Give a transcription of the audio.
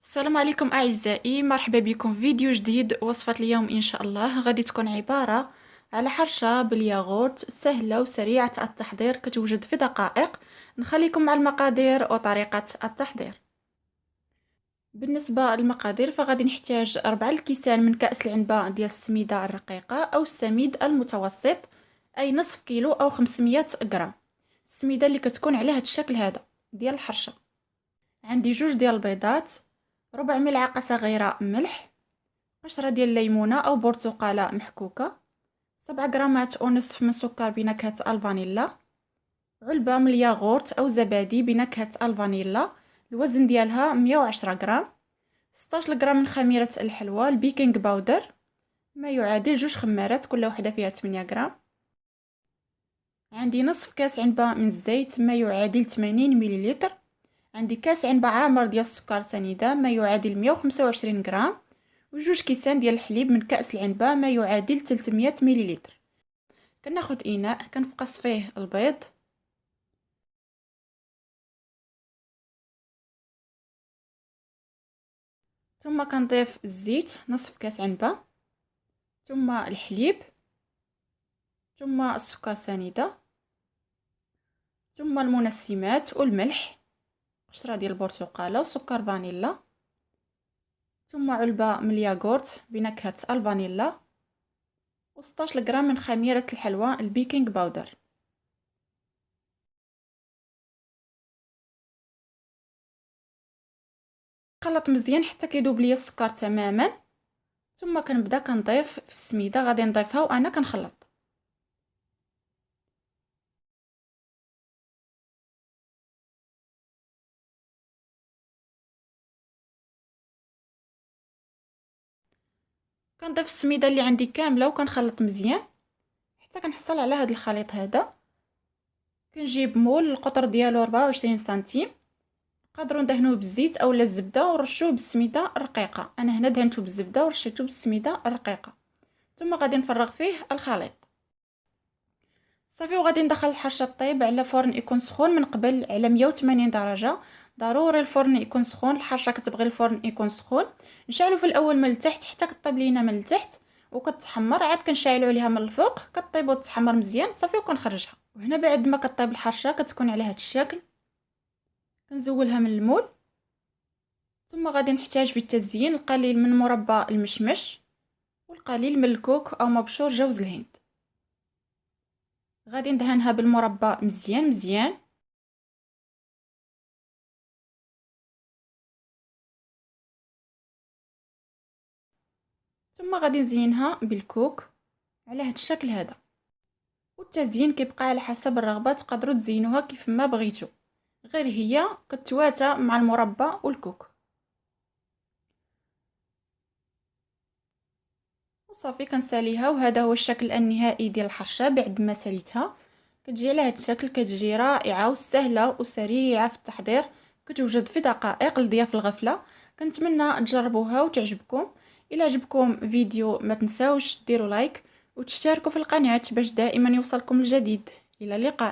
السلام عليكم اعزائي، مرحبا بكم في فيديو جديد. وصفة اليوم ان شاء الله غادي تكون عبارة على حرشة بالياغورت سهلة وسريعة التحضير، كتوجد في دقائق. نخليكم مع المقادير وطريقة التحضير. بالنسبة للمقادير فغادي نحتاج 4 الكيسان من كأس العنبة ديال السميدة الرقيقة او السميد المتوسط، اي نصف كيلو او 500 غرام. السميدة اللي كتكون على هذا الشكل هذا ديال الحرشة. عندي 2 ديال البيضات، ربع ملعقة صغيرة ملح، قشرة ديال الليمونة أو برتقالة محكوكة، 7 غرامات ونصف من سكر بنكهة الفانيلا، علبة من الياغورت أو زبادي بنكهة الفانيلا الوزن ديالها 110 غرام، 16 غرام من خميرة الحلوى البيكنج باودر ما يعادل 2 خمارات كل وحدة فيها 8 غرام. عندي نصف كاس عنبة من الزيت ما يعادل 80 مليلتر. عندي كاس عنبة عامر ديال السكر سنيدة ما يعادل 125 غرام، وجوج كيسان ديال الحليب من كأس العنبة ما يعادل 300 مليلتر. كناخد اناء كنفقص فيه البيض، ثم كنضيف الزيت نصف كاس عنبة، ثم الحليب، ثم السكر سنيدة، ثم المنسمات والملح، قشرة ديال البرتقالة وسكر فانيلا، ثم علبة من الياغورت بنكهة الفانيلا، و16 غرام من خميرة الحلوى البيكنج باودر. خلط مزيان حتى كيذوب ليا السكر تماما، ثم كنبدا كنضيف في السميده، غادي نضيفها وانا كنخلط. كنضيف السميده اللي عندي كامله وكنخلط مزيان حتى كنحصل على هذا الخليط هذا. كنجيب مول القطر ديالو 24 سنتيم، نقدروا ندهنوه بالزيت اولا الزبده ونرشوه بالسميده الرقيقه. انا هنا دهنته بالزبده ورشيته بالسميده الرقيقه، ثم غادي نفرغ فيه الخليط صافي. وغادي ندخل الحرشه طيب على فرن يكون سخون من قبل على 180 درجه. ضروري الفرن يكون سخون، الحرشه كتبغي الفرن يكون سخون. نشعلو في الاول من التحت حتى كطيب لينا من التحت وكتحمر، عاد كنشعلو عليها من الفوق كطيب وتحمر مزيان صافي وكنخرجها. وهنا بعد ما كطيب الحرشه كتكون على هذا الشكل. كنزولها من المول، ثم غادي نحتاج في التزيين القليل من مربى المشمش والقليل من الكوك او مبشور جوز الهند. غادي ندهنها بالمربى مزيان مزيان، ثم غادي نزينها بالكوك على هذا الشكل هذا. والتزيين كيبقى على حسب الرغبه، تقدروا تزينوها كيف ما بغيتو، غير هي كتواتى مع المربى والكوك. وصافي كنساليها، وهذا هو الشكل النهائي ديال الحرشه بعد ما ساليتها. كتجي على هذا الشكل، كتجي رائعه وسهله وسريعه في التحضير، كتوجد في دقائق لضياف الغفله. كنتمنى تجربوها وتعجبكم. الى عجبكم فيديو ما تنساوش ديروا لايك وتشتركوا في القناه باش دائما يوصلكم الجديد. الى اللقاء.